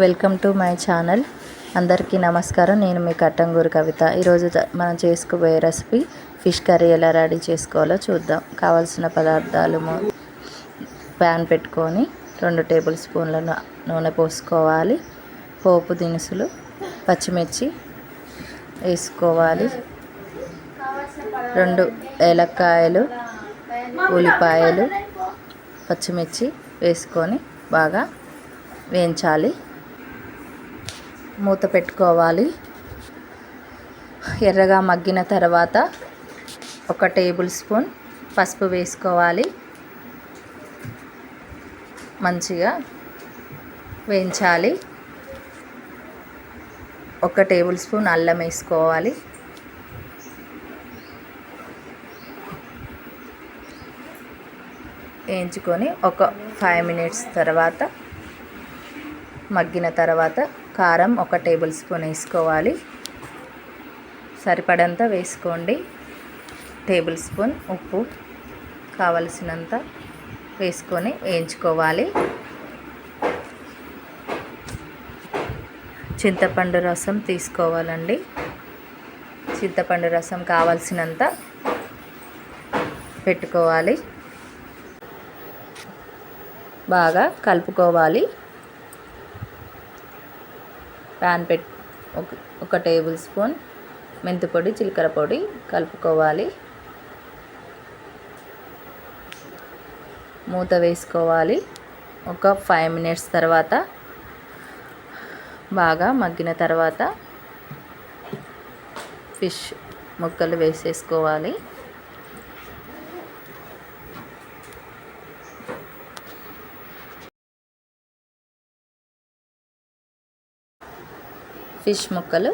Welcome to my channel. అందరికీ నమస్కారం. నేను మీ కట్టంగూరు కవిత. ఈరోజు మనం చేసుకోబోయే రెసిపీ ఫిష్ కర్రీ ఎలా రెడీ చేసుకోవాలో చూద్దాం. కావాల్సిన పదార్థాలు: ప్యాన్ పెట్టుకొని 2 టేబుల్ స్పూన్ల నూనె పోసుకోవాలి. పోపు దినుసులు, పచ్చిమిర్చి వేసుకోవాలి. 2 ఏలక్కాయలు, ఉల్లిపాయలు, పచ్చిమిర్చి వేసుకొని బాగా వేయించాలి. మూత పెట్టుకోవాలి. ఎర్రగా మగ్గిన తర్వాత 1 టేబుల్ స్పూన్ పసుపు వేసుకోవాలి. మంచిగా వేయించాలి. 1 టేబుల్ స్పూన్ అల్లం వేసుకోవాలి. వేయించుకొని ఒక 5 మినిట్స్ తర్వాత మగ్గిన తర్వాత కారం 1 టేబుల్ స్పూన్ వేసుకోవాలి. సరిపడంత వేసుకోండి. టేబుల్ స్పూన్ ఉప్పు కావలసినంత వేసుకొని వేయించుకోవాలి. చింతపండు రసం తీసుకోవాలండి. చింతపండు రసం కావలసినంత పెట్టుకోవాలి. బాగా కలుపుకోవాలి. ప్యాన్ ఒక టేబుల్ స్పూన్ మెంతి పొడి, జీలకర్ర పొడి కలుపుకోవాలి. మూత వేసుకోవాలి. ఒక 5 మినిట్స్ తర్వాత బాగా మగ్గిన తర్వాత ఫిష్ ముక్కలు వేసేసుకోవాలి. ఫిష్ ముక్కలు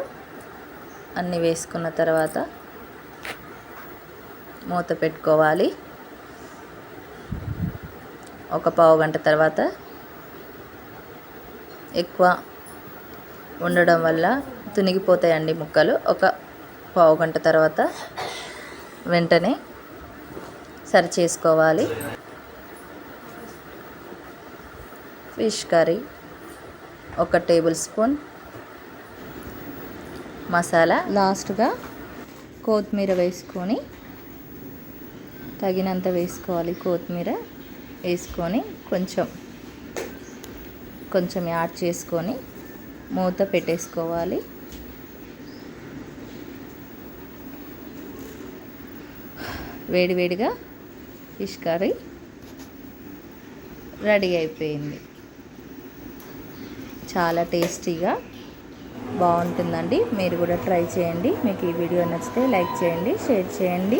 అన్నీ వేసుకున్న తర్వాత మూత పెట్టుకోవాలి. ఒక పావు గంట తర్వాత ఎక్కువ ఉండడం వల్ల తునిగిపోతాయండి ముక్కలు. ఒక పావు గంట తర్వాత వెంటనే సర్వ్ చేసుకోవాలి. Fish curry 1 table spoon masala, లాస్ట్గా కొత్తిమీర వేసుకొని తగినంత వేసుకోవాలి. కొత్తిమీర వేసుకొని కొంచెం యాడ్ చేసుకొని మూత పెట్టేసుకోవాలి. వేడివేడిగా ఫిష్ కర్రీ రెడీ అయిపోయింది. చాలా టేస్టీగా బాగుంటుందండి. మీరు కూడా ట్రై చేయండి. మీకు ఈ వీడియో నచ్చితే లైక్ చేయండి, షేర్ చేయండి.